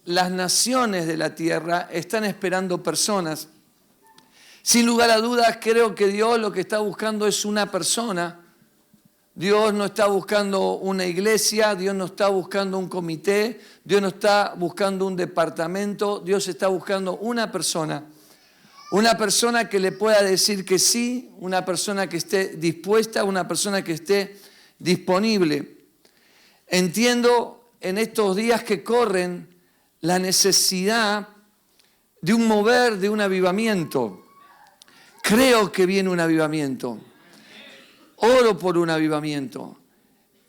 las naciones de la tierra están esperando personas. Sin lugar a dudas, creo que Dios lo que está buscando es una persona. Dios no está buscando una iglesia, Dios no está buscando un comité, Dios no está buscando un departamento, Dios está buscando una persona. Una persona que le pueda decir que sí, una persona que esté dispuesta, una persona que esté disponible. Entiendo en estos días que corren la necesidad de un mover, de un avivamiento. Creo que viene un avivamiento. Oro por un avivamiento.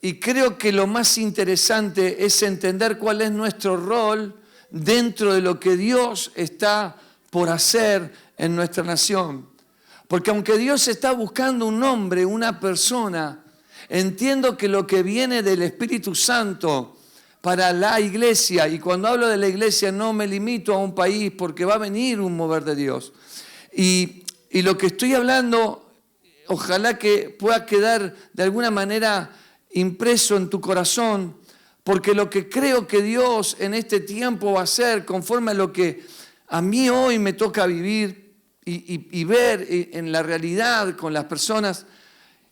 Y creo que lo más interesante es entender cuál es nuestro rol dentro de lo que Dios está por hacer en nuestra nación. Porque aunque Dios está buscando un hombre, una persona, entiendo que lo que viene del Espíritu Santo para la iglesia, y cuando hablo de la iglesia no me limito a un país porque va a venir un mover de Dios. Y lo que estoy hablando, ojalá que pueda quedar de alguna manera impreso en tu corazón, porque lo que creo que Dios en este tiempo va a hacer, conforme a lo que a mí hoy me toca vivir y ver en la realidad con las personas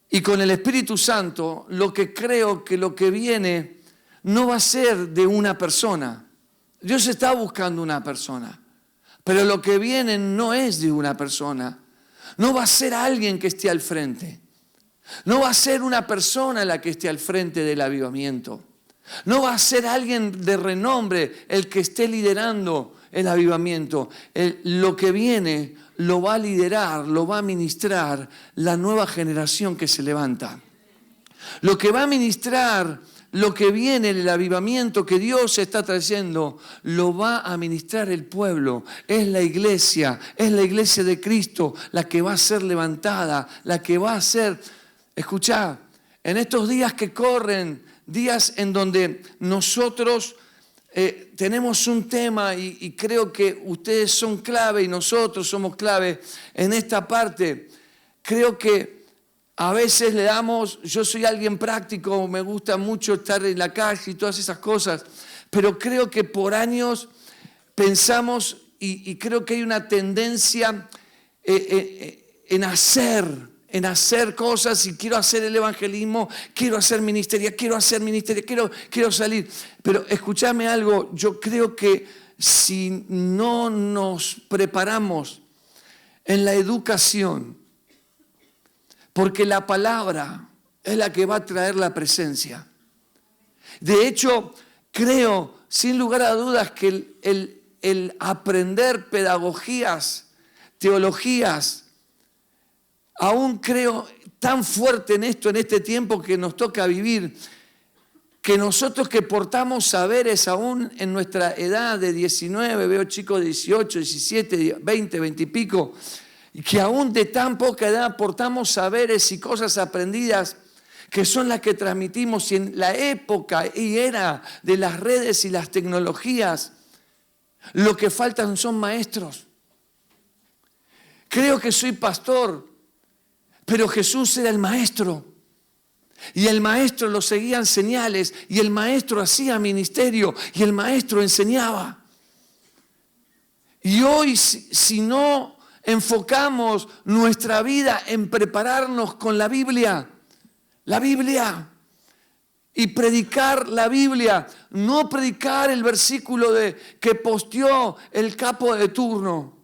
y con el Espíritu Santo, lo que creo que lo que viene no va a ser de una persona. Dios está buscando una persona, pero lo que viene no es de una persona. No va a ser alguien que esté al frente. No va a ser una persona la que esté al frente del avivamiento. No va a ser alguien de renombre el que esté liderando el avivamiento. Lo que viene lo va a liderar, lo va a ministrar la nueva generación que se levanta. Lo que va a ministrar, lo que viene, el avivamiento que Dios está trayendo, lo va a ministrar el pueblo. Es la iglesia de Cristo la que va a ser levantada, la que va a ser... Escuchá, en estos días que corren, días en donde nosotros tenemos un tema y creo que ustedes son clave y nosotros somos clave en esta parte. Creo que a veces le damos, yo soy alguien práctico, me gusta mucho estar en la calle y todas esas cosas, pero creo que por años pensamos y creo que hay una tendencia en hacer cosas, y quiero hacer el evangelismo, quiero hacer ministerio, quiero salir. Pero escúchame algo, yo creo que si no nos preparamos en la educación, porque la palabra es la que va a traer la presencia. De hecho, creo, sin lugar a dudas, que el aprender pedagogías, teologías, aún creo tan fuerte en esto, en este tiempo que nos toca vivir, que nosotros que portamos saberes aún en nuestra edad de 19, veo chicos de 18, 17, 20, 20 y pico, y que aún de tan poca edad portamos saberes y cosas aprendidas que son las que transmitimos. Y en la época y era de las redes y las tecnologías, lo que faltan son maestros. Creo que soy pastor, pero Jesús era el maestro. Y el maestro lo seguían señales, y el maestro hacía ministerio, y el maestro enseñaba. Y hoy, si no enfocamos nuestra vida en prepararnos con la Biblia, y predicar la Biblia, no predicar el versículo que posteó el capo de turno,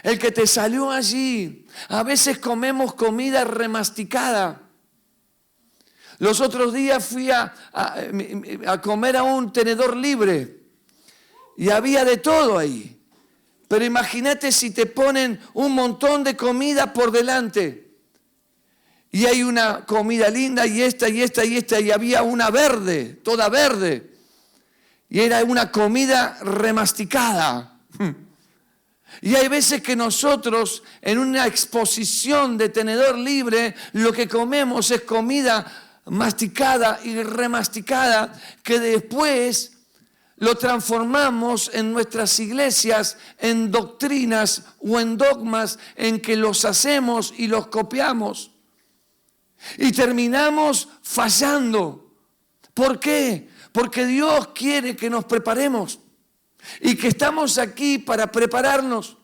el que te salió allí. A veces comemos comida remasticada. Los otros días fui a comer a un tenedor libre y había de todo ahí. Pero imagínate si te ponen un montón de comida por delante y hay una comida linda y esta, y había una verde, toda verde, y era una comida remasticada. Y hay veces que nosotros en una exposición de tenedor libre lo que comemos es comida masticada y remasticada, que después lo transformamos en nuestras iglesias en doctrinas o en dogmas en que los hacemos y los copiamos. Y terminamos fallando. ¿Por qué? Porque Dios quiere que nos preparemos. Y que estamos aquí para prepararnos.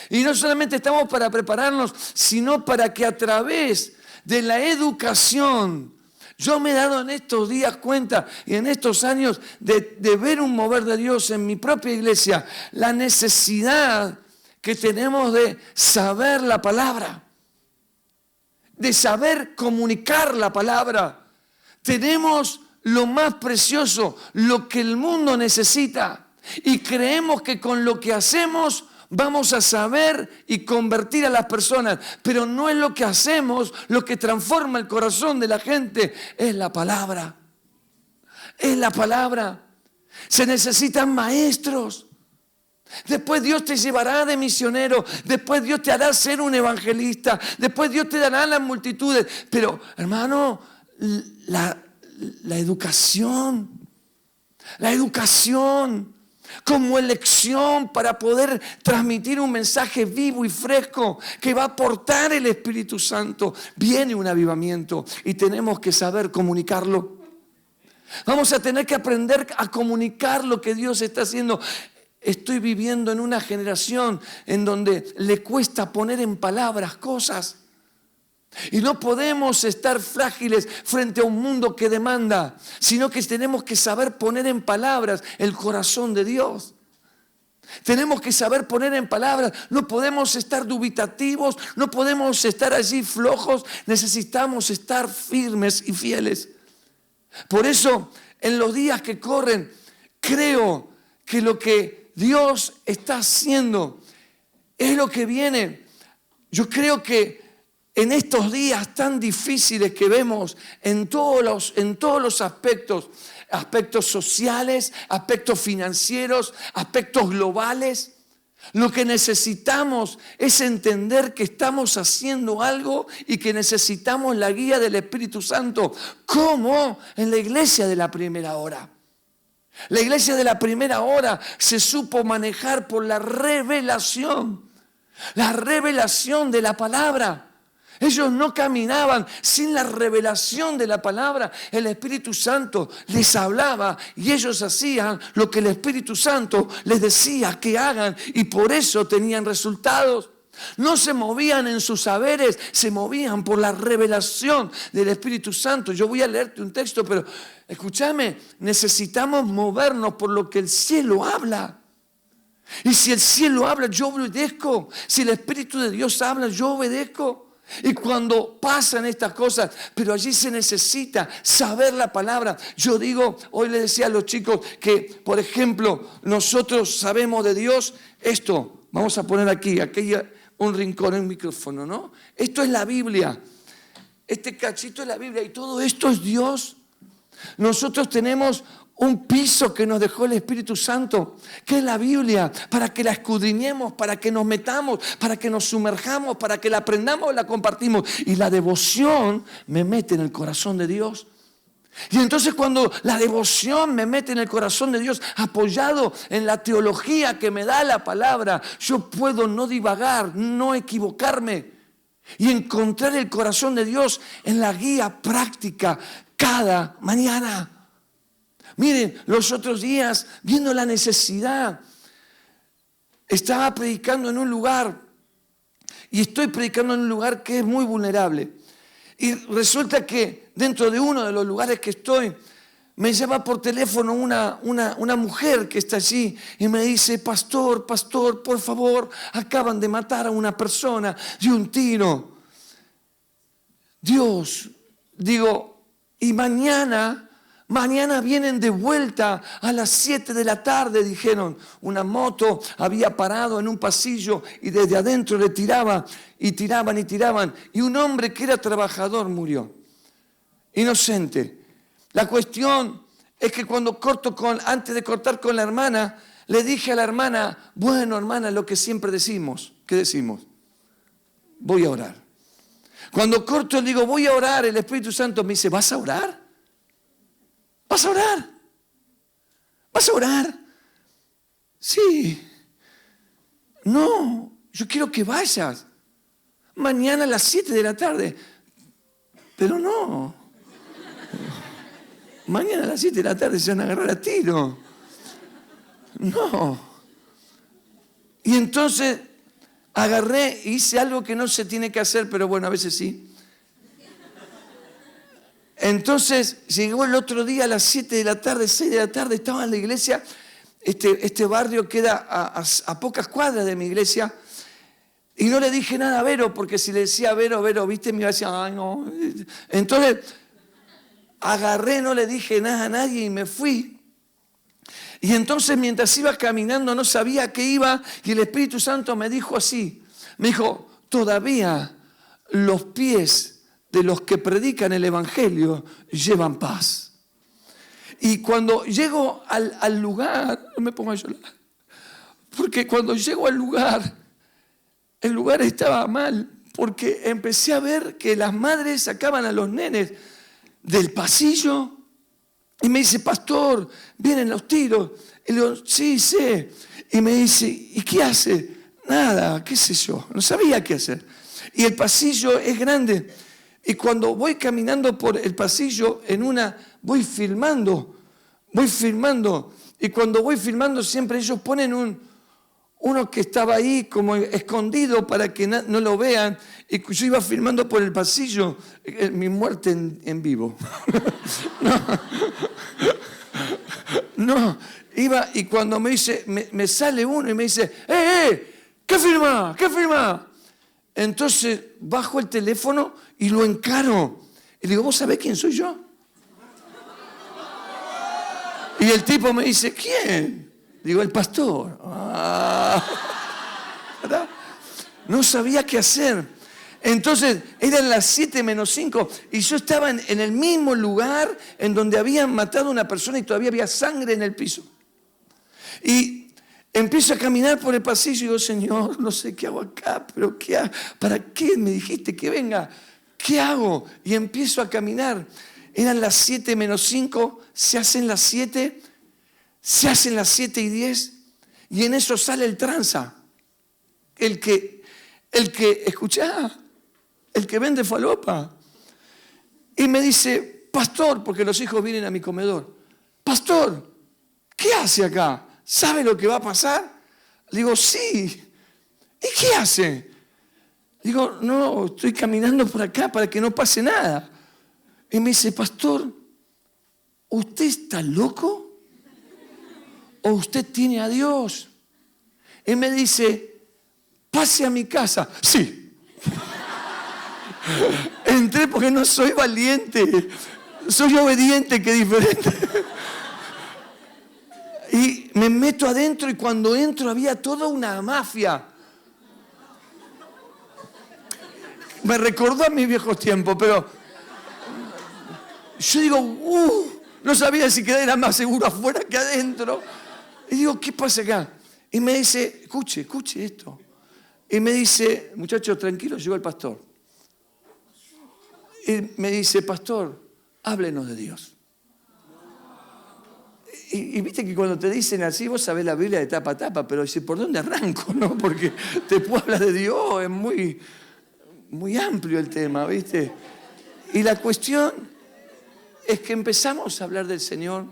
Y no solamente estamos para prepararnos, sino para que a través de la educación, yo me he dado en estos días cuenta y en estos años de ver un mover de Dios en mi propia iglesia, la necesidad que tenemos de saber la palabra, de saber comunicar la palabra. Tenemos lo más precioso, lo que el mundo necesita, y creemos que con lo que hacemos vamos a saber y convertir a las personas, pero no es lo que hacemos lo que transforma el corazón de la gente, es la palabra. Es la palabra. Se necesitan maestros. Después Dios te llevará de misionero, después Dios te hará ser un evangelista, después Dios te dará las multitudes. Pero, hermano, la educación como elección para poder transmitir un mensaje vivo y fresco que va a aportar el Espíritu Santo. Viene un avivamiento y tenemos que saber comunicarlo. Vamos a tener que aprender a comunicar lo que Dios está haciendo. Estoy viviendo en una generación en donde le cuesta poner en palabras cosas. Y no podemos estar frágiles frente a un mundo que demanda, sino que tenemos que saber poner en palabras el corazón de Dios. Tenemos que saber poner en palabras, no podemos estar dubitativos, no podemos estar allí flojos, necesitamos estar firmes y fieles. Por eso, en los días que corren, creo que lo que Dios está haciendo es lo que viene. Yo creo que en estos días tan difíciles que vemos en todos los aspectos sociales, aspectos financieros, aspectos globales, lo que necesitamos es entender que estamos haciendo algo y que necesitamos la guía del Espíritu Santo, como en la iglesia de la primera hora. La iglesia de la primera hora se supo manejar por la revelación de la palabra. Ellos no caminaban sin la revelación de la palabra. El Espíritu Santo les hablaba y ellos hacían lo que el Espíritu Santo les decía que hagan, y por eso tenían resultados. No se movían en sus saberes, se movían por la revelación del Espíritu Santo. Yo voy a leerte un texto, pero escúchame, necesitamos movernos por lo que el cielo habla. Y si el cielo habla, yo obedezco. Si el Espíritu de Dios habla, yo obedezco. Y cuando pasan estas cosas, pero allí se necesita saber la palabra. Yo digo, hoy le decía a los chicos que, por ejemplo, nosotros sabemos de Dios esto. Vamos a poner aquí un rincón, un micrófono, ¿no? Esto es la Biblia. Este cachito es la Biblia y todo esto es Dios. Nosotros tenemos un piso que nos dejó el Espíritu Santo, que es la Biblia, para que la escudriñemos, para que nos metamos, para que nos sumerjamos, para que la aprendamos y la compartimos. Y la devoción me mete en el corazón de Dios. Y entonces cuando la devoción me mete en el corazón de Dios, apoyado en la teología que me da la palabra, yo puedo no divagar, no equivocarme y encontrar el corazón de Dios en la guía práctica cada mañana. Miren, los otros días, viendo la necesidad, estaba predicando en un lugar, y estoy predicando en un lugar que es muy vulnerable. Y resulta que dentro de uno de los lugares que estoy, me llama por teléfono una mujer que está allí y me dice: pastor, por favor, acaban de matar a una persona de un tiro. Dios, digo, y mañana vienen de vuelta a las 7 de la tarde, dijeron. Una moto había parado en un pasillo y desde adentro le tiraban. Y un hombre que era trabajador murió. Inocente. La cuestión es que antes de cortar con la hermana, le dije a la hermana: bueno, hermana, lo que siempre decimos. ¿Qué decimos? Voy a orar. Cuando corto, le digo: voy a orar. El Espíritu Santo me dice: ¿vas a orar? ¿Vas a orar? ¿Vas a orar? Sí. No, yo quiero que vayas. Mañana a las 7 de la tarde. Pero no. Mañana a las 7 de la tarde se van a agarrar a tiro. No. Y entonces agarré, hice algo que no se tiene que hacer, pero bueno, a veces sí. Entonces llegó el otro día a las 7 de la tarde, 6 de la tarde, estaba en la iglesia. Este barrio queda a pocas cuadras de mi iglesia. Y no le dije nada a Vero, porque si le decía a Vero, ¿viste? Me iba a decir, ay, no. Entonces agarré, no le dije nada a nadie y me fui. Y entonces mientras iba caminando no sabía a qué iba y el Espíritu Santo me dijo así. Me dijo, todavía los pies de los que predican el Evangelio llevan paz. Y cuando llego al lugar, no me pongo a llorar, porque cuando llego al lugar, el lugar estaba mal, porque empecé a ver que las madres sacaban a los nenes del pasillo y me dice, pastor, vienen los tiros. Y le digo, sí, sé. Y me dice, ¿y qué hace? Nada, qué sé yo, no sabía qué hacer. Y el pasillo es grande. Y cuando voy caminando por el pasillo, voy filmando. Y cuando voy filmando, siempre ellos ponen uno que estaba ahí como escondido para que no lo vean. Y yo iba filmando por el pasillo mi muerte en vivo. No, iba y cuando me sale uno y me dice, ¿qué firma? ¿Qué firma? Entonces bajo el teléfono y lo encaro. Y le digo, ¿vos sabés quién soy yo? Y el tipo me dice, ¿quién? Digo, el pastor. ¿Verdad? No sabía qué hacer. Entonces eran las 7 menos 5 y yo estaba en el mismo lugar en donde habían matado a una persona y todavía había sangre en el piso. Y empiezo a caminar por el pasillo y digo, Señor, no sé qué hago acá, pero ¿qué hago? ¿Para qué me dijiste que venga? ¿Qué hago? Y empiezo a caminar. Eran las 7 menos 5, se hacen las 7 y 10 y en eso sale el tranza. El que escuchá, el que vende falopa. Y me dice, pastor, porque los hijos vienen a mi comedor, pastor, ¿qué hace acá? ¿Sabe lo que va a pasar? Le digo, sí. ¿Y qué hace? Digo, no, estoy caminando por acá para que no pase nada. Y me dice, pastor, ¿usted está loco? ¿O usted tiene a Dios? Y me dice, pase a mi casa. Sí. Entré porque no soy valiente, soy obediente, que diferente. Y me meto adentro y cuando entro había toda una mafia. Me recordó a mis viejos tiempos, pero yo digo, no sabía si era más seguro afuera que adentro. Y digo, ¿qué pasa acá? Y me dice, escuche esto. Y me dice, muchachos, tranquilos, llegó el pastor. Y me dice, pastor, háblenos de Dios. Y viste que cuando te dicen así, vos sabés la Biblia de tapa a tapa, pero dice, ¿por dónde arranco? ¿No? Porque te puedo hablar de Dios, es muy amplio el tema, ¿viste? Y la cuestión es que empezamos a hablar del Señor.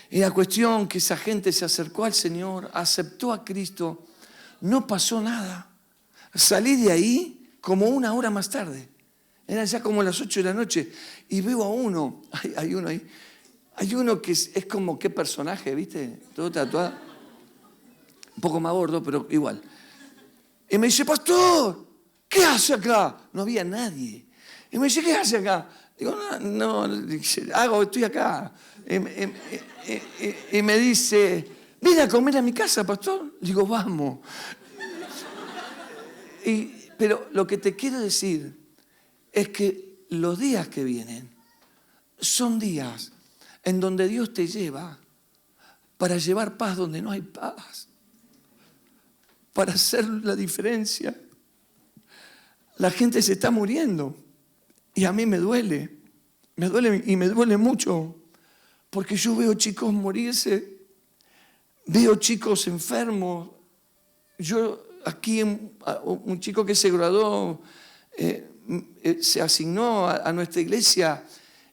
Y la cuestión que esa gente se acercó al Señor, aceptó a Cristo, no pasó nada. Salí de ahí como 1 hora más tarde. Eran ya como las 8 de la noche. Y veo a uno, hay uno ahí. Hay uno que es como qué personaje, ¿viste? Todo tatuado. Un poco más gordo, pero igual. Y me dice, pastor, ¿qué hace acá? No había nadie. Y me dice, ¿qué hace acá? Digo, estoy acá. Y me dice, ¿viene a comer a mi casa, pastor? Digo, vamos. Pero lo que te quiero decir es que los días que vienen son días en donde Dios te lleva para llevar paz donde no hay paz, para hacer la diferencia. La gente se está muriendo y a mí me duele y me duele mucho, porque yo veo chicos morirse, veo chicos enfermos. Yo aquí, un chico que se graduó, se asignó a nuestra iglesia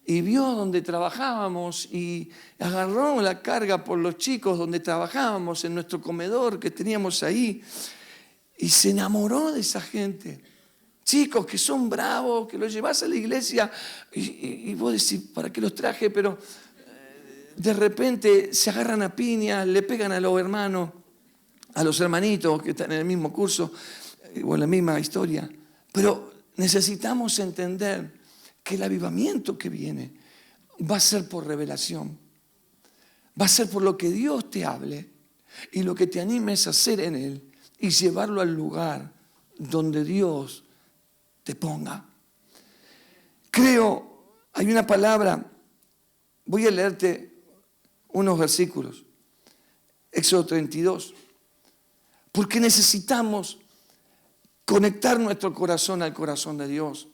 y vio donde trabajábamos y agarró la carga por los chicos donde trabajábamos, en nuestro comedor que teníamos ahí, y se enamoró de esa gente. Chicos que son bravos, que los llevas a la iglesia y vos decís, ¿para qué los traje? Pero de repente se agarran a piñas, le pegan a los hermanos, a los hermanitos que están en el mismo curso o en la misma historia. Pero necesitamos entender que el avivamiento que viene va a ser por revelación. Va a ser por lo que Dios te hable y lo que te animes a hacer en Él y llevarlo al lugar donde Dios te ponga. Creo, hay una palabra, voy a leerte unos versículos. Éxodo 32. Porque necesitamos conectar nuestro corazón al corazón de Dios.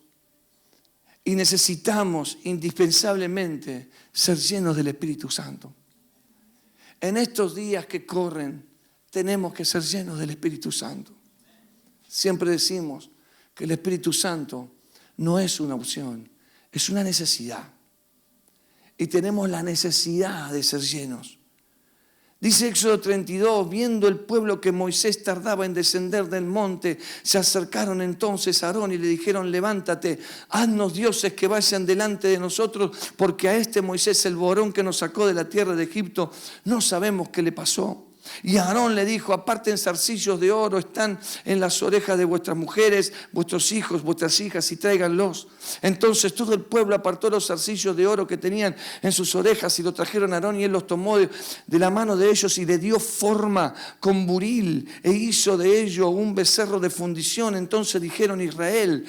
Y necesitamos indispensablemente ser llenos del Espíritu Santo. En estos días que corren, tenemos que ser llenos del Espíritu Santo. Siempre decimos que el Espíritu Santo no es una opción, es una necesidad. Y tenemos la necesidad de ser llenos. Dice Éxodo 32, viendo el pueblo que Moisés tardaba en descender del monte, se acercaron entonces a Aarón y le dijeron, levántate, haznos dioses que vayan delante de nosotros, porque a este Moisés, el varón que nos sacó de la tierra de Egipto, no sabemos qué le pasó. Y Aarón le dijo, aparten zarcillos de oro, están en las orejas de vuestras mujeres, vuestros hijos, vuestras hijas, y tráiganlos. Entonces todo el pueblo apartó los zarcillos de oro que tenían en sus orejas y lo trajeron a Aarón, y él los tomó de la mano de ellos y le dio forma con buril e hizo de ello un becerro de fundición. Entonces dijeron, Israel,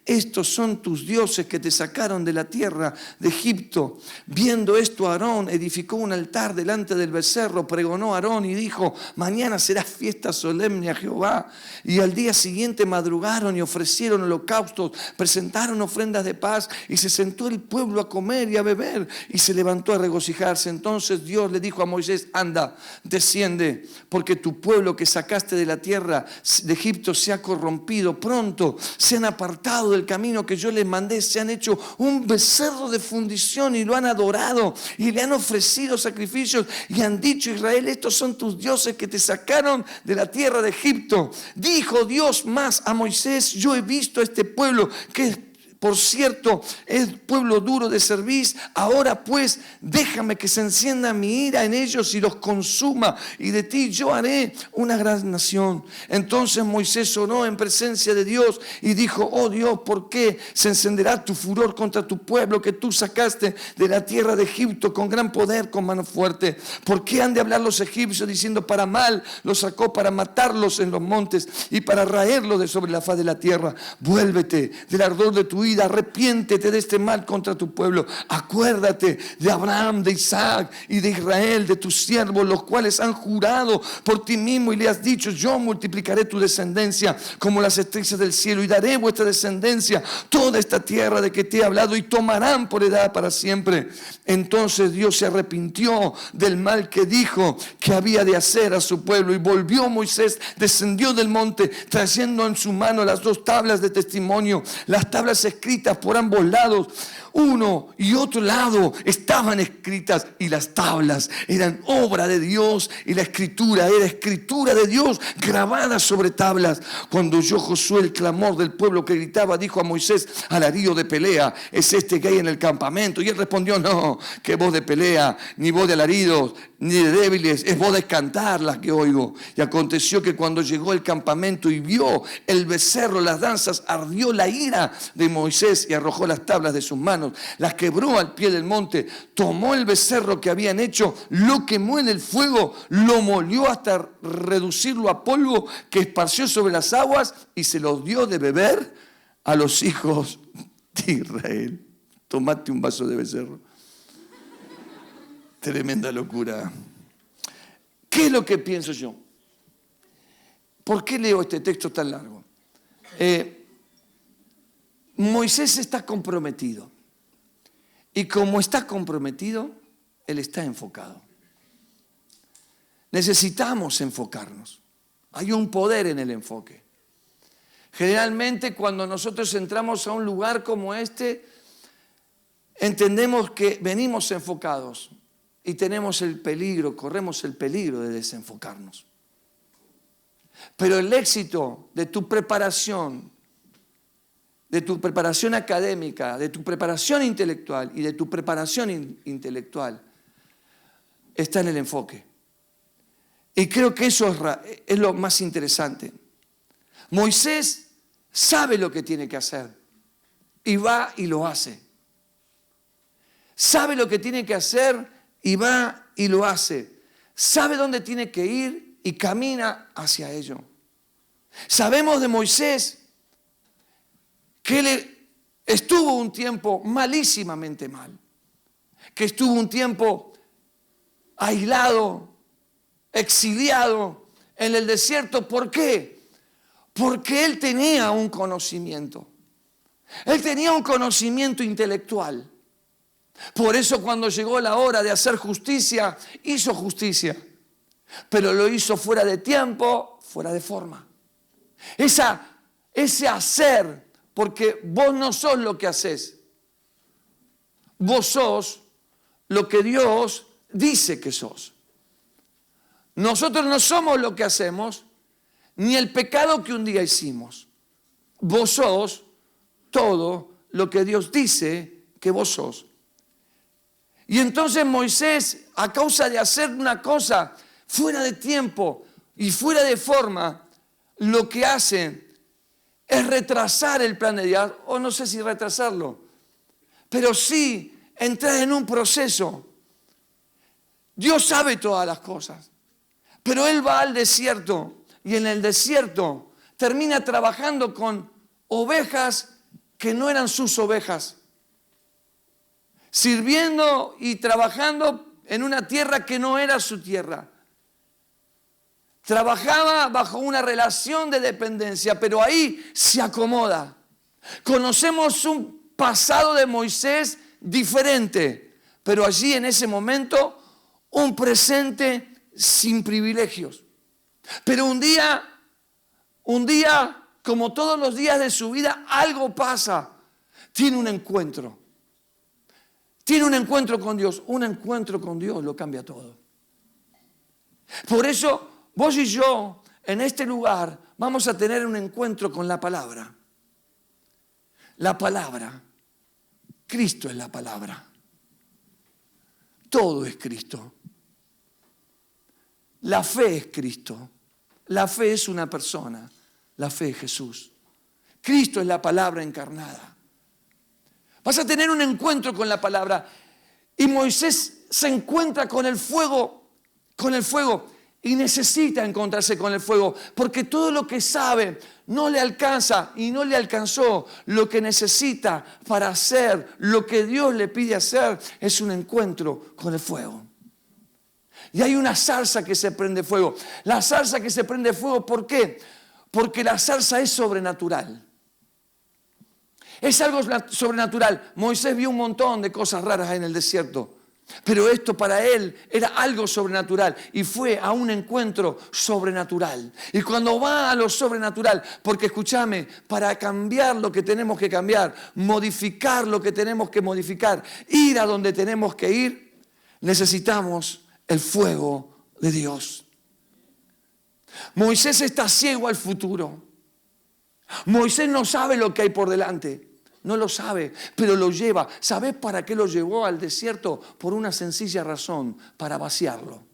estos son tus dioses que te sacaron de la tierra de Egipto. Viendo esto, Aarón edificó un altar delante del becerro, pregonó a Aarón y dijo, mañana será fiesta solemne a Jehová. Y al día siguiente madrugaron y ofrecieron holocaustos, presentaron ofrendas de paz, y se sentó el pueblo a comer y a beber, y se levantó a regocijarse. Entonces Dios le dijo a Moisés, anda, desciende, porque tu pueblo que sacaste de la tierra de Egipto se ha corrompido. Pronto se han apartado del camino que yo les mandé, se han hecho un becerro de fundición y lo han adorado y le han ofrecido sacrificios y han dicho, Israel, estos son tus dioses que te sacaron de la tierra de Egipto. Dijo Dios más a Moisés, yo he visto a este pueblo que por cierto, es pueblo duro de cerviz. Ahora pues, déjame que se encienda mi ira en ellos y los consuma, y de ti yo haré una gran nación. Entonces Moisés oró en presencia de Dios y dijo, oh Dios, ¿por qué se encenderá tu furor contra tu pueblo que tú sacaste de la tierra de Egipto con gran poder, con mano fuerte? ¿Por qué han de hablar los egipcios diciendo, para mal los sacó, para matarlos en los montes y para raerlos de sobre la faz de la tierra? Vuélvete del ardor de tu ira, arrepiéntete de este mal contra tu pueblo. Acuérdate de Abraham, de Isaac y de Israel, de tus siervos, los cuales han jurado por ti mismo y le has dicho, yo multiplicaré tu descendencia como las estrellas del cielo y daré vuestra descendencia toda esta tierra de que te he hablado y tomarán por heredad para siempre. Entonces Dios se arrepintió del mal que dijo que había de hacer a su pueblo, y volvió Moisés, descendió del monte trayendo en su mano las 2 tablas de testimonio, las tablas escritas por ambos lados, uno y otro lado estaban escritas, y las tablas eran obra de Dios y la escritura era escritura de Dios grabada sobre tablas. Cuando oyó Josué el clamor del pueblo que gritaba, dijo a Moisés, alarido de pelea es este que hay en el campamento. Y él respondió, no, que voz de pelea, ni voz de alaridos, ni de débiles, es voz de cantar la que oigo. Y aconteció que cuando llegó al campamento y vio el becerro, las danzas, ardió la ira de Moisés y arrojó las tablas de sus manos, las quebró al pie del monte, tomó el becerro que habían hecho, lo quemó en el fuego, lo molió hasta reducirlo a polvo, que esparció sobre las aguas y se los dio de beber a los hijos de Israel. Tomate un vaso de becerro. Tremenda locura. ¿Qué es lo que pienso yo? ¿Por qué leo este texto tan largo? Moisés está comprometido. Y como está comprometido, él está enfocado. Necesitamos enfocarnos. Hay un poder en el enfoque. Generalmente cuando nosotros entramos a un lugar como este, entendemos que venimos enfocados y tenemos el peligro, corremos el peligro de desenfocarnos. Pero el éxito de tu preparación académica, de tu preparación intelectual y de tu preparación intelectual está en el enfoque. Y creo que eso es lo más interesante. Moisés sabe lo que tiene que hacer y va y lo hace. Sabe lo que tiene que hacer y va y lo hace. Sabe dónde tiene que ir y camina hacia ello. Sabemos de Moisés que él estuvo un tiempo malísimamente mal, que estuvo un tiempo aislado, exiliado en el desierto. ¿Por qué? Porque él tenía un conocimiento. Él tenía un conocimiento intelectual. Por eso cuando llegó la hora de hacer justicia, hizo justicia. Pero lo hizo fuera de tiempo, fuera de forma. Ese hacer, porque vos no sos lo que haces. Vos sos lo que Dios dice que sos. Nosotros no somos lo que hacemos, ni el pecado que un día hicimos. Vos sos todo lo que Dios dice que vos sos. Y entonces Moisés, a causa de hacer una cosa fuera de tiempo y fuera de forma, lo que hace es retrasar el plan de Dios, o no sé si retrasarlo, pero sí entrar en un proceso. Dios sabe todas las cosas, pero Él va al desierto y en el desierto termina trabajando con ovejas que no eran sus ovejas, sirviendo y trabajando en una tierra que no era su tierra. Trabajaba bajo una relación de dependencia, pero ahí se acomoda. Conocemos un pasado de Moisés diferente, pero allí en ese momento un presente sin privilegios. Pero un día, como todos los días de su vida, algo pasa. Tiene un encuentro. Tiene un encuentro con Dios. Un encuentro con Dios lo cambia todo. Por eso vos y yo en este lugar vamos a tener un encuentro con la palabra. La palabra. Cristo es la palabra. Todo es Cristo. La fe es Cristo. La fe es una persona. La fe es Jesús. Cristo es la palabra encarnada. Vas a tener un encuentro con la palabra. Y Moisés se encuentra con el fuego. Y necesita encontrarse con el fuego. Porque todo lo que sabe no le alcanza y no le alcanzó. Lo que necesita para hacer lo que Dios le pide hacer es un encuentro con el fuego. Y hay una zarza que se prende fuego. La zarza que se prende fuego, ¿por qué? Porque la zarza es sobrenatural. Es algo sobrenatural. Moisés vio un montón de cosas raras en el desierto. Pero esto para él era algo sobrenatural. Y fue a un encuentro sobrenatural. Y cuando va a lo sobrenatural, porque escúchame, para cambiar lo que tenemos que cambiar, modificar lo que tenemos que modificar, ir a donde tenemos que ir, necesitamos el fuego de Dios. Moisés está ciego al futuro. Moisés no sabe lo que hay por delante. No lo sabe, pero lo lleva. ¿Sabes para qué lo llevó al desierto? Por una sencilla razón, para vaciarlo.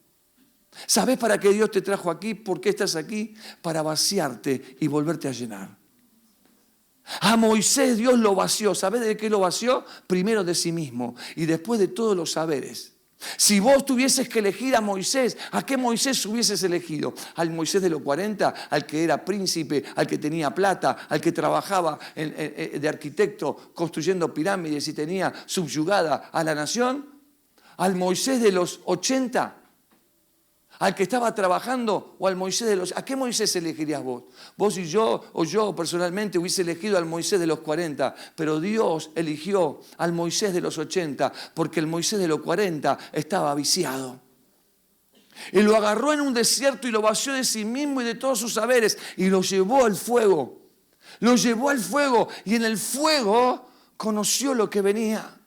¿Sabes para qué Dios te trajo aquí? ¿Por qué estás aquí? Para vaciarte y volverte a llenar. A Moisés Dios lo vació. ¿Sabes de qué lo vació? Primero de sí mismo y después de todos los saberes. Si vos tuvieses que elegir a Moisés, ¿a qué Moisés hubieses elegido? ¿Al Moisés de los 40? ¿Al que era príncipe? ¿Al que tenía plata? ¿Al que trabajaba de arquitecto construyendo pirámides y tenía subyugada a la nación? ¿Al Moisés de los 80? ¿Al que estaba trabajando o al Moisés de los... ¿A qué Moisés elegirías vos? Vos y yo, o yo personalmente hubiese elegido al Moisés de los 40, pero Dios eligió al Moisés de los 80 porque el Moisés de los 40 estaba viciado. Y lo agarró en un desierto y lo vació de sí mismo y de todos sus saberes y lo llevó al fuego. Lo llevó al fuego y en el fuego conoció lo que venía.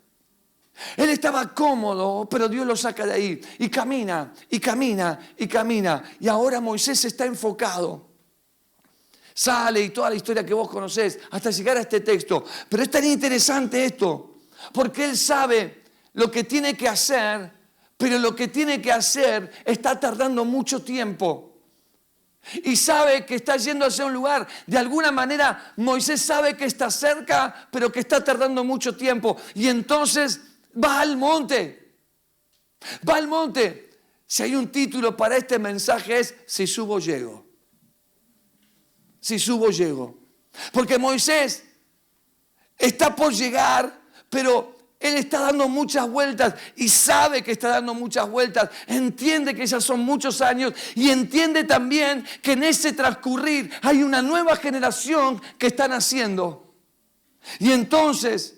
Él estaba cómodo, pero Dios lo saca de ahí. Y camina, y camina, y camina. Y ahora Moisés está enfocado. Sale y toda la historia que vos conocés hasta llegar a este texto. Pero es tan interesante esto, porque él sabe lo que tiene que hacer, pero lo que tiene que hacer está tardando mucho tiempo. Y sabe que está yendo hacia un lugar. De alguna manera Moisés sabe que está cerca, pero que está tardando mucho tiempo. Y entonces va al monte. Va al monte. Si hay un título para este mensaje es Si subo, llego. Si subo, llego. Porque Moisés está por llegar, pero él está dando muchas vueltas y sabe que está dando muchas vueltas. Entiende que ya son muchos años y entiende también que en ese transcurrir hay una nueva generación que está naciendo. Y entonces,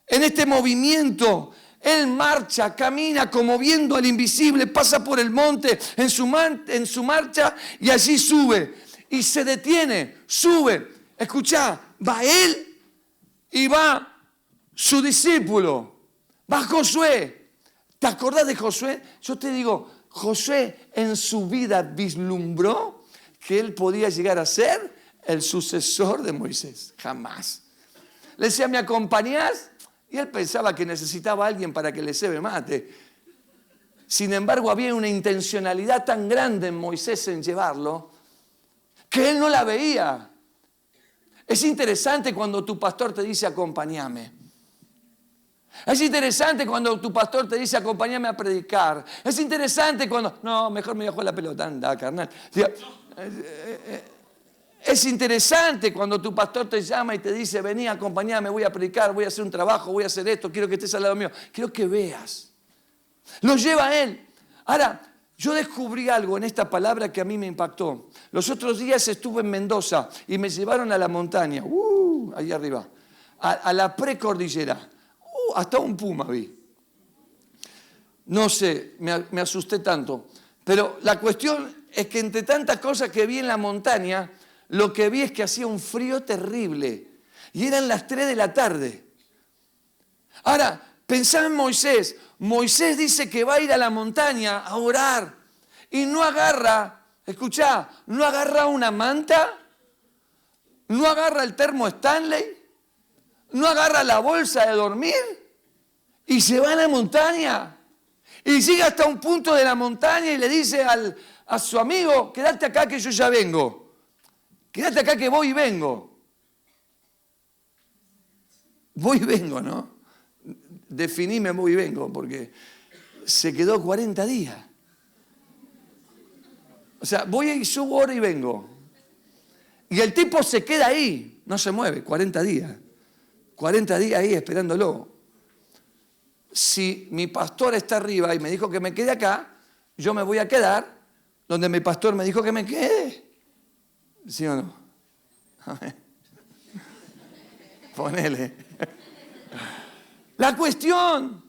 en este movimiento, él marcha, camina como viendo al invisible, pasa por el monte en su marcha y allí sube. Y se detiene, sube. Escuchá, va él y va su discípulo, va Josué. ¿Te acordás de Josué? Yo te digo, Josué en su vida vislumbró que él podía llegar a ser el sucesor de Moisés. Jamás. Le decía, ¿me acompañás? Y él pensaba que necesitaba a alguien para que le cebe mate. Sin embargo, había una intencionalidad tan grande en Moisés en llevarlo que él no la veía. Es interesante cuando tu pastor te dice, acompáñame. Es interesante cuando tu pastor te dice, acompáñame a predicar. Es interesante cuando, no, mejor me voy a jugar la pelota, anda, carnal. Es interesante cuando tu pastor te llama y te dice, vení, acompáñame, voy a predicar, voy a hacer un trabajo, voy a hacer esto, quiero que estés al lado mío. Quiero que veas. Lo lleva a él. Ahora, yo descubrí algo en esta palabra que a mí me impactó. Los otros días estuve en Mendoza y me llevaron a la montaña, ahí arriba, a la precordillera. Hasta un puma vi. No sé, me asusté tanto. Pero la cuestión es que entre tantas cosas que vi en la montaña, lo que vi es que hacía un frío terrible. Y eran las 3 de la tarde. Ahora, pensá en Moisés. Moisés dice que va a ir a la montaña a orar. Y no agarra, escuchá, no agarra una manta, no agarra el termo Stanley, no agarra la bolsa de dormir y se va a la montaña. Y llega hasta un punto de la montaña y le dice a su amigo, quédate acá que yo ya vengo. Quédate acá que voy y vengo. Voy y vengo, ¿no? Definime voy y vengo, porque se quedó 40 días. O sea, voy y subo ahora y vengo. Y el tipo se queda ahí, no se mueve, 40 días. 40 días ahí esperándolo. Si mi pastor está arriba y me dijo que me quede acá, yo me voy a quedar donde mi pastor me dijo que me quede. ¿Sí o no? Amén. Ponele. La cuestión,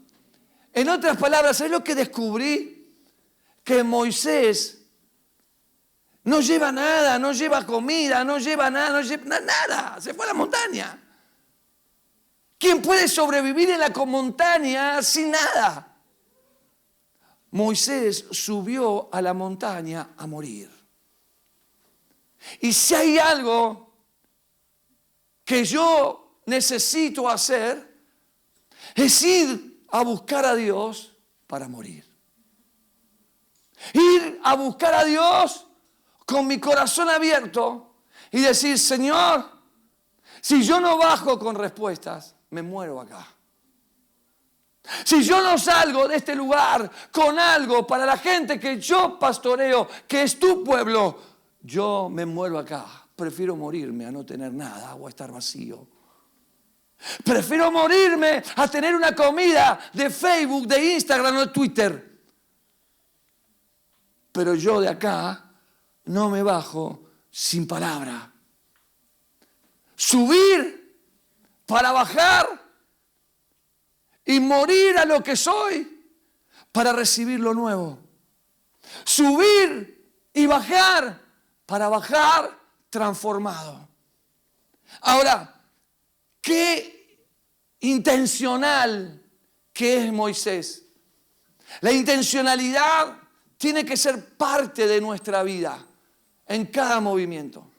en otras palabras, ¿sabes lo que descubrí? Que Moisés no lleva nada, no lleva comida, no lleva nada, no lleva nada. Se fue a la montaña. ¿Quién puede sobrevivir en la montaña sin nada? Moisés subió a la montaña a morir. Y si hay algo que yo necesito hacer, es ir a buscar a Dios para morir. Ir a buscar a Dios con mi corazón abierto y decir, Señor, si yo no bajo con respuestas, me muero acá. Si yo no salgo de este lugar con algo para la gente que yo pastoreo, que es tu pueblo, yo me muero acá. Prefiero morirme a no tener nada o a estar vacío. Prefiero morirme a tener una comida de Facebook, de Instagram o de Twitter. Pero yo de acá no me bajo sin palabra. Subir para bajar y morir a lo que soy para recibir lo nuevo. Subir y bajar para bajar transformado. Ahora, qué intencional que es Moisés. La intencionalidad tiene que ser parte de nuestra vida, en cada movimiento.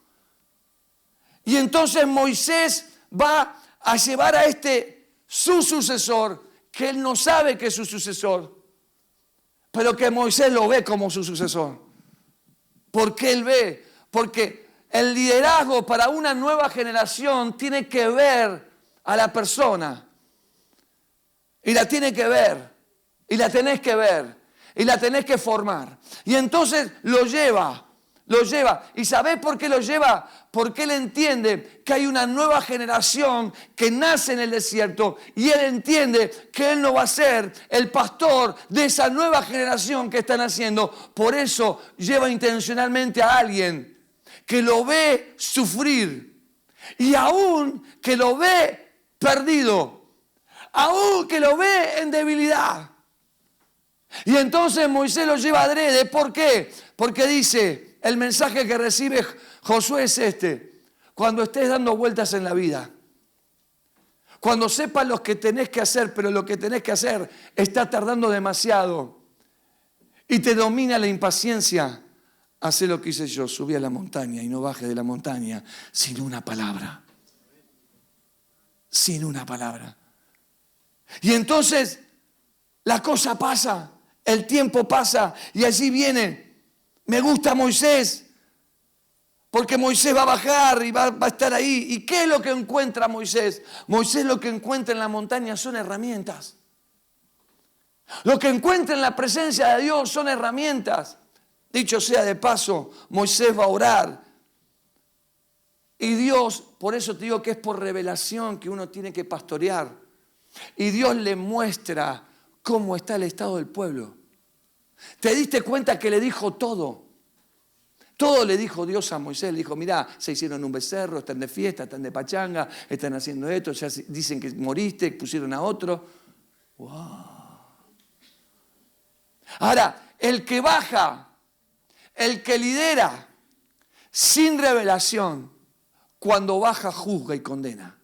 Y entonces Moisés va a llevar a su sucesor, que él no sabe que es su sucesor, pero que Moisés lo ve como su sucesor. ¿Por qué él ve? Porque el liderazgo para una nueva generación tiene que ver a la persona. Y la tiene que ver. Y la tenés que ver. Y la tenés que formar. Y entonces lo lleva. ¿Y sabés por qué lo lleva? Porque él entiende que hay una nueva generación que nace en el desierto y él entiende que él no va a ser el pastor de esa nueva generación que están haciendo. Por eso lleva intencionalmente a alguien que lo ve sufrir y aún que lo ve perdido, aún que lo ve en debilidad. Y entonces Moisés lo lleva adrede. ¿Por qué? Porque dice... El mensaje que recibe Josué es este: cuando estés dando vueltas en la vida, cuando sepas lo que tenés que hacer, pero lo que tenés que hacer está tardando demasiado y te domina la impaciencia, hacé lo que hice yo, subí a la montaña y no baje de la montaña sin una palabra. Sin una palabra. Y entonces la cosa pasa, el tiempo pasa y allí viene. Me gusta Moisés, porque Moisés va a bajar y va a estar ahí. ¿Y qué es lo que encuentra Moisés? Moisés lo que encuentra en la montaña son herramientas. Lo que encuentra en la presencia de Dios son herramientas. Dicho sea de paso, Moisés va a orar. Y Dios, por eso te digo que es por revelación que uno tiene que pastorear. Y Dios le muestra cómo está el estado del pueblo. ¿Te diste cuenta que le dijo todo? Todo le dijo Dios a Moisés. Le dijo, mirá, se hicieron un becerro, están de fiesta, están de pachanga, están haciendo esto, ya dicen que moriste, pusieron a otro. ¡Wow! Ahora, el que baja, el que lidera, sin revelación, cuando baja juzga y condena.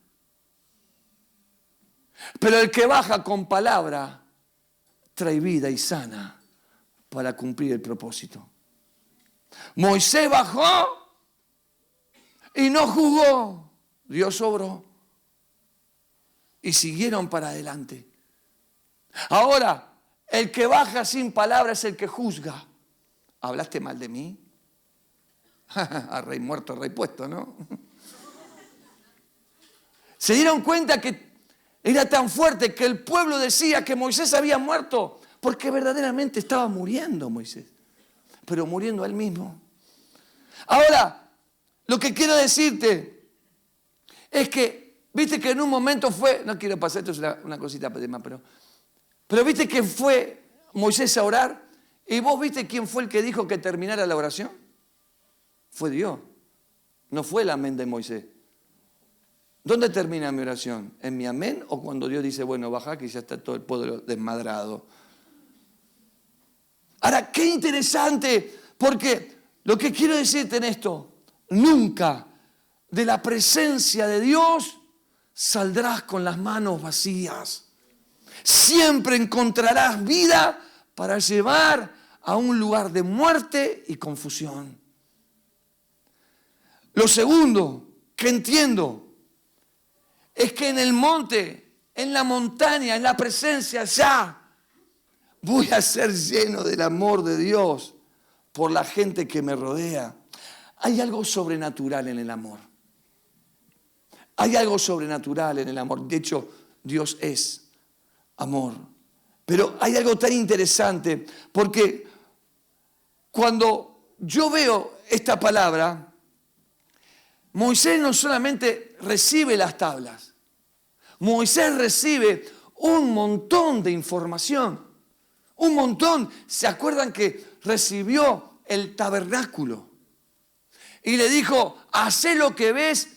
Pero el que baja con palabra, trae vida y sana para cumplir el propósito. Moisés bajó y no jugó. Dios obró. Y siguieron para adelante. Ahora, el que baja sin palabra es el que juzga. ¿Hablaste mal de mí? A rey muerto, rey puesto, ¿no? Se dieron cuenta que era tan fuerte que el pueblo decía que Moisés había muerto. Porque verdaderamente estaba muriendo Moisés, pero muriendo él mismo. Ahora, lo que quiero decirte es que, viste que en un momento fue, no quiero pasar, esto es una cosita más, pero viste que fue Moisés a orar, y vos viste quién fue el que dijo que terminara la oración. Fue Dios, no fue el amén de Moisés. ¿Dónde termina mi oración? ¿En mi amén o cuando Dios dice, bueno, baja que ya está todo el pueblo desmadrado? Ahora, qué interesante, porque lo que quiero decirte en esto, nunca de la presencia de Dios saldrás con las manos vacías. Siempre encontrarás vida para llevar a un lugar de muerte y confusión. Lo segundo que entiendo es que en el monte, en la montaña, en la presencia ya, voy a ser lleno del amor de Dios por la gente que me rodea. Hay algo sobrenatural en el amor. Hay algo sobrenatural en el amor. De hecho, Dios es amor. Pero hay algo tan interesante, porque cuando yo veo esta palabra, Moisés no solamente recibe las tablas, Moisés recibe un montón de información. Un montón. ¿Se acuerdan que recibió el tabernáculo? Y le dijo, hacé lo que ves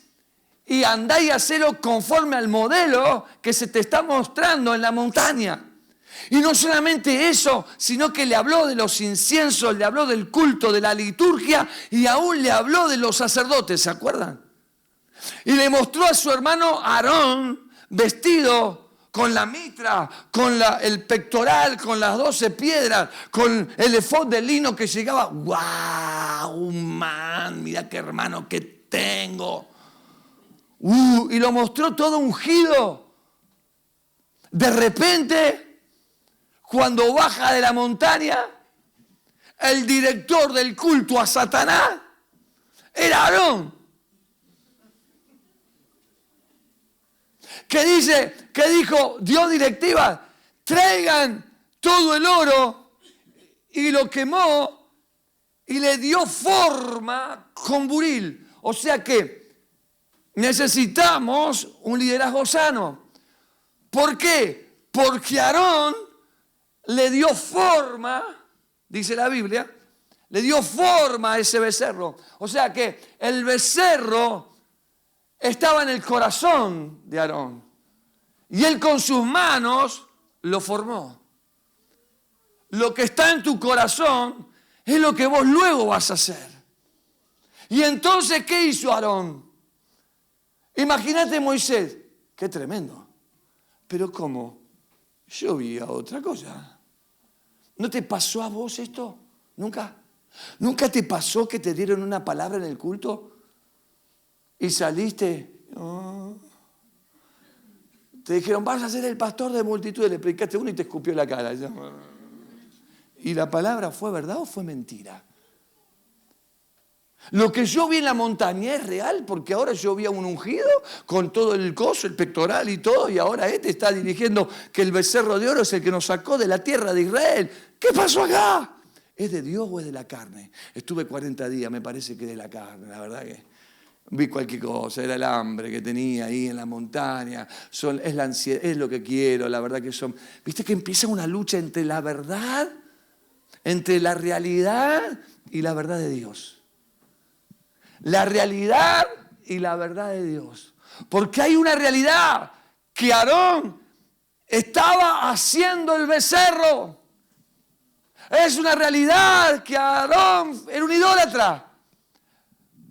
y andá y hacelo conforme al modelo que se te está mostrando en la montaña. Y no solamente eso, sino que le habló de los inciensos, le habló del culto, de la liturgia y aún le habló de los sacerdotes, ¿se acuerdan? Y le mostró a su hermano Aarón vestido con la mitra, con el pectoral, con las 12 piedras, con el efod de lino que llegaba. ¡Wow! Man, mira qué hermano que tengo. Y lo mostró todo ungido. De repente, cuando baja de la montaña, el director del culto a Satanás era Aarón. Que dijo, dio directiva, traigan todo el oro, y lo quemó y le dio forma con buril. O sea que necesitamos un liderazgo sano. ¿Por qué? Porque Aarón le dio forma, dice la Biblia, le dio forma a ese becerro. O sea que el becerro estaba en el corazón de Aarón. Y él con sus manos lo formó. Lo que está en tu corazón es lo que vos luego vas a hacer. Y entonces, ¿qué hizo Aarón? Imagínate Moisés. Qué tremendo. Pero ¿cómo? Yo vi a otra cosa. ¿No te pasó a vos esto? ¿Nunca? ¿Nunca te pasó que te dieron una palabra en el culto y saliste? No. Te dijeron, vas a ser el pastor de multitudes, le predicaste uno y te escupió la cara. ¿Y la palabra fue verdad o fue mentira? Lo que yo vi en la montaña es real, porque ahora yo vi a un ungido con todo el coso, el pectoral y todo, y ahora está dirigiendo que el becerro de oro es el que nos sacó de la tierra de Israel. ¿Qué pasó acá? ¿Es de Dios o es de la carne? Estuve 40 días, me parece que de la carne, la verdad que vi cualquier cosa, era el hambre que tenía ahí en la montaña, es la ansiedad, es lo que quiero, la verdad que son. ¿Viste que empieza una lucha entre la verdad, entre la realidad y la verdad de Dios? La realidad y la verdad de Dios. Porque hay una realidad que Aarón estaba haciendo el becerro. Es una realidad que Aarón era un idólatra.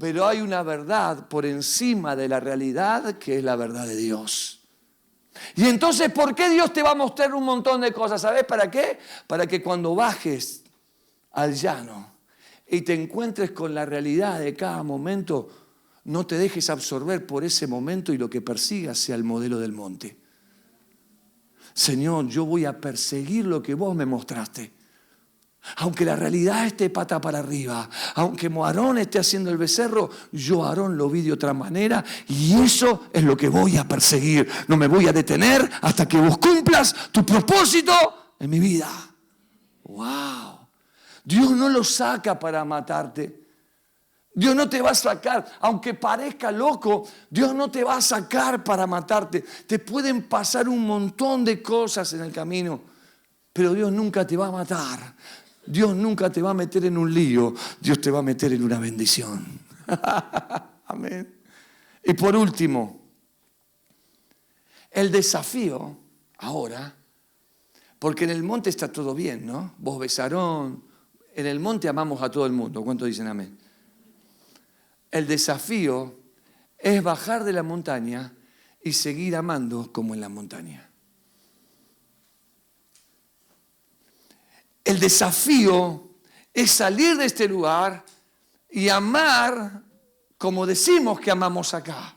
Pero hay una verdad por encima de la realidad que es la verdad de Dios. Y entonces, ¿por qué Dios te va a mostrar un montón de cosas? ¿Sabes para qué? Para que cuando bajes al llano y te encuentres con la realidad de cada momento, no te dejes absorber por ese momento y lo que persigas sea el modelo del monte. Señor, yo voy a perseguir lo que vos me mostraste. Aunque la realidad esté pata para arriba, aunque Aarón esté haciendo el becerro, yo a Aarón lo vi de otra manera y eso es lo que voy a perseguir. No me voy a detener hasta que vos cumplas tu propósito en mi vida. ¡Wow! Dios no lo saca para matarte. Dios no te va a sacar, aunque parezca loco, Dios no te va a sacar para matarte. Te pueden pasar un montón de cosas en el camino, pero Dios nunca te va a matar. Dios nunca te va a meter en un lío, Dios te va a meter en una bendición. Amén. Y por último, el desafío ahora, porque en el monte está todo bien, ¿no? Vos ves a Aarón, en el monte amamos a todo el mundo. ¿Cuántos dicen amén? El desafío es bajar de la montaña y seguir amando como en la montaña. El desafío es salir de este lugar y amar como decimos que amamos acá.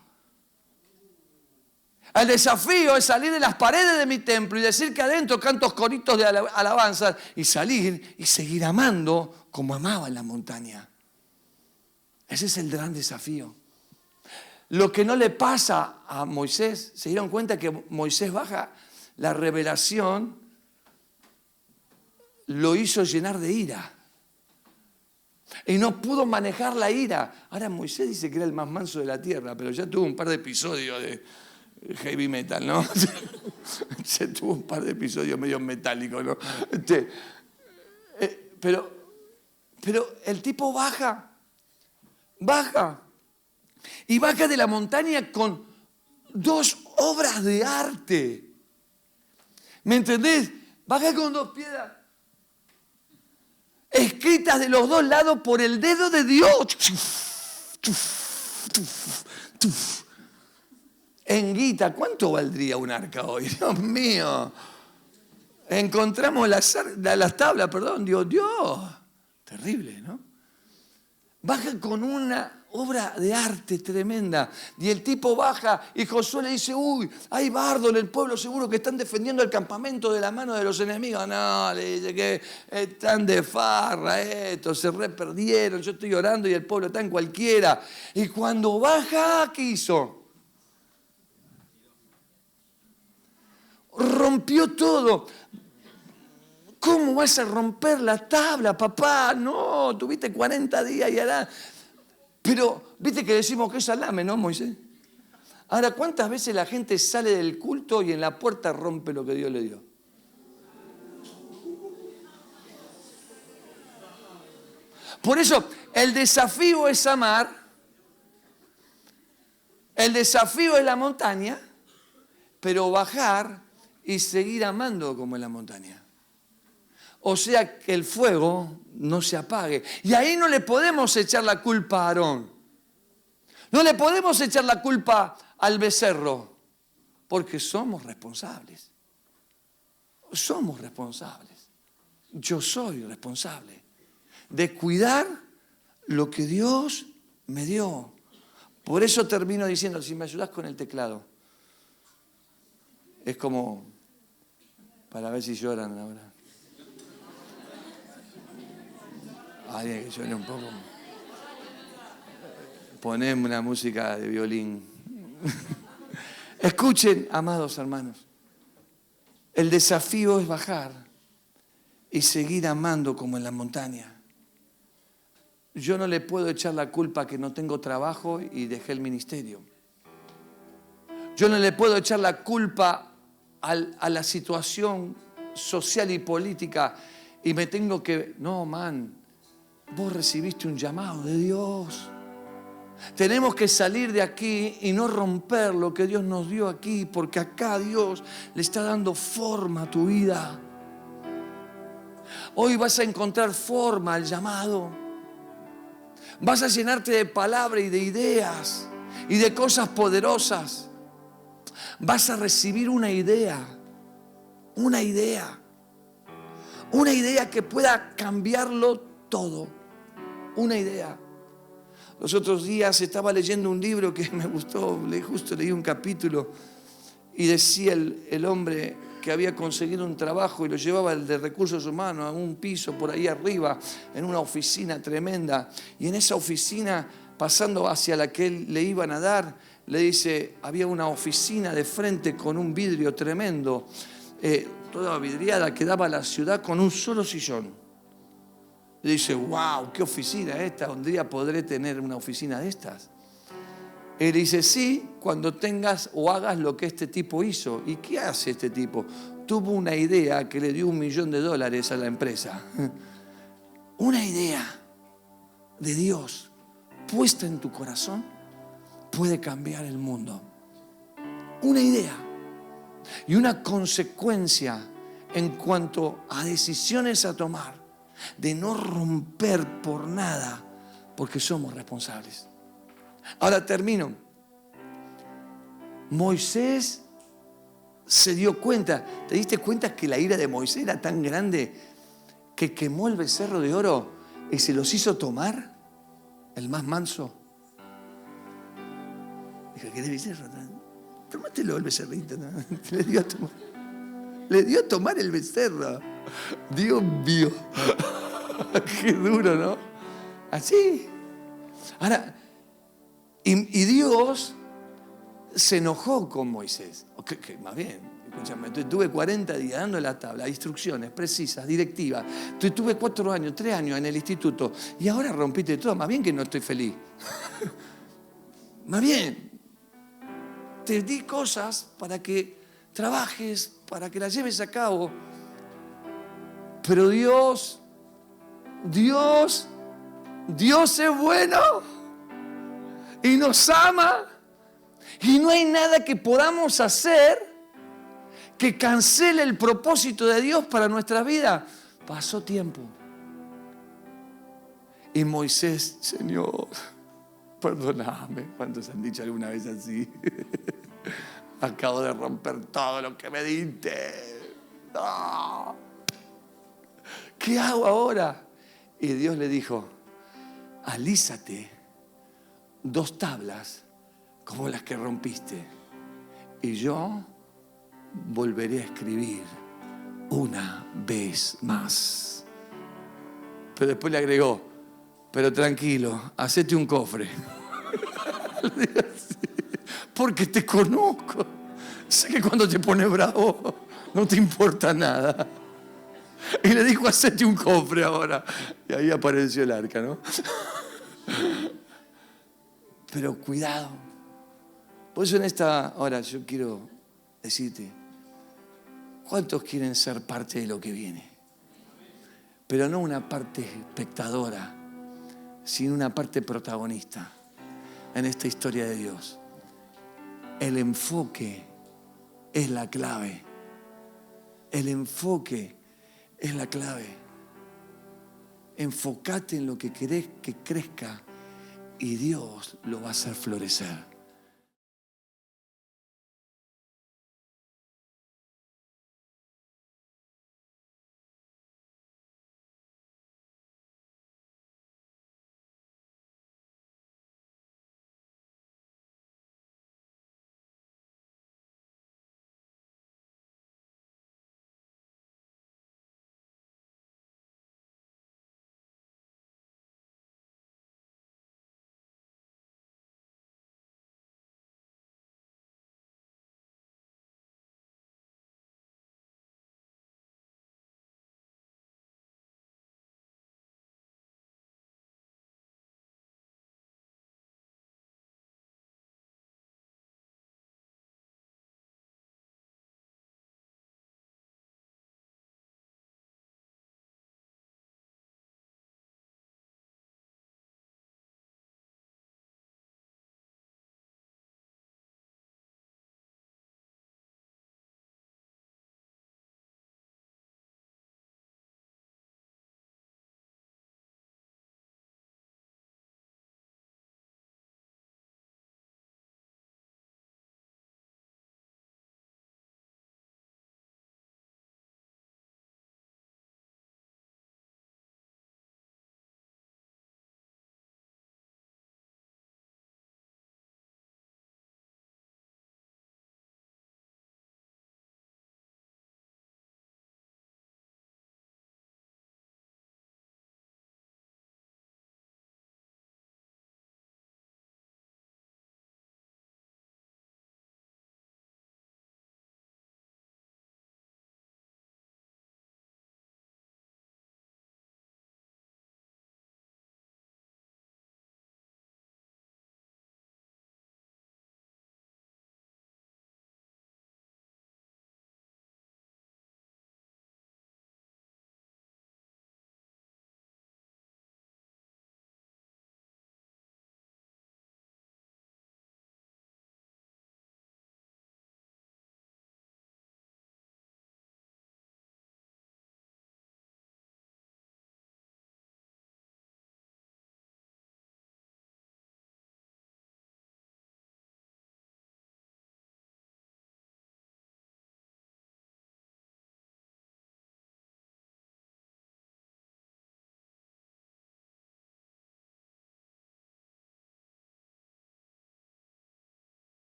El desafío es salir de las paredes de mi templo y decir que adentro canto coritos de alabanza y salir y seguir amando como amaba en la montaña. Ese es el gran desafío. Lo que no le pasa a Moisés, se dieron cuenta que Moisés baja, la revelación lo hizo llenar de ira. Y no pudo manejar la ira. Ahora Moisés dice que era el más manso de la tierra, pero ya tuvo un par de episodios de heavy metal, ¿no? Se tuvo un par de episodios medio metálicos, ¿no? Pero el tipo baja. Y baja de la montaña con 2 obras de arte. ¿Me entendés? Baja con 2 piedras escritas de los 2 lados por el dedo de Dios. En guita, ¿cuánto valdría un arca hoy? Dios mío. Encontramos las tablas, perdón, Dios, terrible, ¿no? Baja con una obra de arte tremenda. Y el tipo baja y Josué le dice, uy, hay bardo en el pueblo, seguro que están defendiendo el campamento de la mano de los enemigos. No, le dice que están de farra estos, se reperdieron, yo estoy orando y el pueblo está en cualquiera. Y cuando baja, ¿qué hizo? Rompió todo. ¿Cómo vas a romper la tabla, papá? No, tuviste 40 días y hará. Pero, viste que decimos que es salame, ¿no, Moisés? Ahora, ¿cuántas veces la gente sale del culto y en la puerta rompe lo que Dios le dio? Por eso, el desafío es amar, el desafío es la montaña, pero bajar y seguir amando como en la montaña. O sea, que el fuego no se apague. Y ahí no le podemos echar la culpa a Aarón. No le podemos echar la culpa al becerro, porque somos responsables. Somos responsables. Yo soy responsable de cuidar lo que Dios me dio. Por eso termino diciendo, si me ayudas con el teclado. Es como, para ver si lloran ahora. Ay, que llore un poco. Poneme una música de violín. Escuchen, amados hermanos. El desafío es bajar y seguir amando como en la montaña. Yo no le puedo echar la culpa que no tengo trabajo y dejé el ministerio. Yo no le puedo echar la culpa a la situación social y política y me tengo que... No, vos recibiste un llamado de Dios. Tenemos que salir de aquí y no romper lo que Dios nos dio aquí, porque acá Dios le está dando forma a tu vida. Hoy vas a encontrar forma al llamado. Vas a llenarte de palabra y de ideas y de cosas poderosas. Vas a recibir una idea que pueda cambiarlo todo. Una idea. Los otros días estaba leyendo un libro que me gustó, justo leí un capítulo y decía el hombre que había conseguido un trabajo y lo llevaba el de recursos humanos a un piso por ahí arriba, en una oficina tremenda. Y en esa oficina, pasando hacia la que él le iban a dar, le dice, había una oficina de frente con un vidrio tremendo, toda vidriada, que daba a la ciudad con un solo sillón. Y dice, wow, qué oficina esta, un día podré tener una oficina de estas. Él dice, sí, cuando tengas o hagas lo que este tipo hizo. ¿Y qué hace este tipo? Tuvo una idea que le dio $1 millón a la empresa. Una idea de Dios puesta en tu corazón puede cambiar el mundo. Una idea y una consecuencia en cuanto a decisiones a tomar, de no romper por nada, porque somos responsables. Ahora termino. Moisés se dio cuenta. ¿Te diste cuenta que la ira de Moisés era tan grande que quemó el becerro de oro y se los hizo tomar? El más manso dijo, ¿querés becerro? Tómatelo el becerrito, ¿no? Le dio a tomar el becerro. Dios mío. Qué duro, ¿no? Así. Ahora, y Dios se enojó con Moisés. Más bien, escúchame, tuve 40 días dando la tabla, instrucciones precisas, directivas. Tuve 4 años, 3 años en el instituto y ahora rompiste todo. Más bien que no estoy feliz. Más bien, te di cosas para que trabajes, para que las lleves a cabo. Pero Dios es bueno y nos ama y no hay nada que podamos hacer que cancele el propósito de Dios para nuestra vida. Pasó tiempo y Moisés, Señor, perdóname. ¿Cuántos han dicho alguna vez así? acabo de romper todo lo que me diste. No. ¿Qué hago ahora? Y Dios le dijo, alízate 2 tablas como las que rompiste, y yo volveré a escribir una vez más. Pero después le agregó, pero tranquilo, hacete un cofre. Porque te conozco. Sé que cuando te pones bravo no te importa nada. Y le dijo, hacete un cofre ahora. Y ahí apareció el arca, ¿no? Pero cuidado. Por eso en esta hora yo quiero decirte, ¿cuántos quieren ser parte de lo que viene? Pero no una parte espectadora, sino una parte protagonista en esta historia de Dios. El enfoque es la clave. El enfoque es la clave. Enfócate en lo que querés que crezca y Dios lo va a hacer florecer.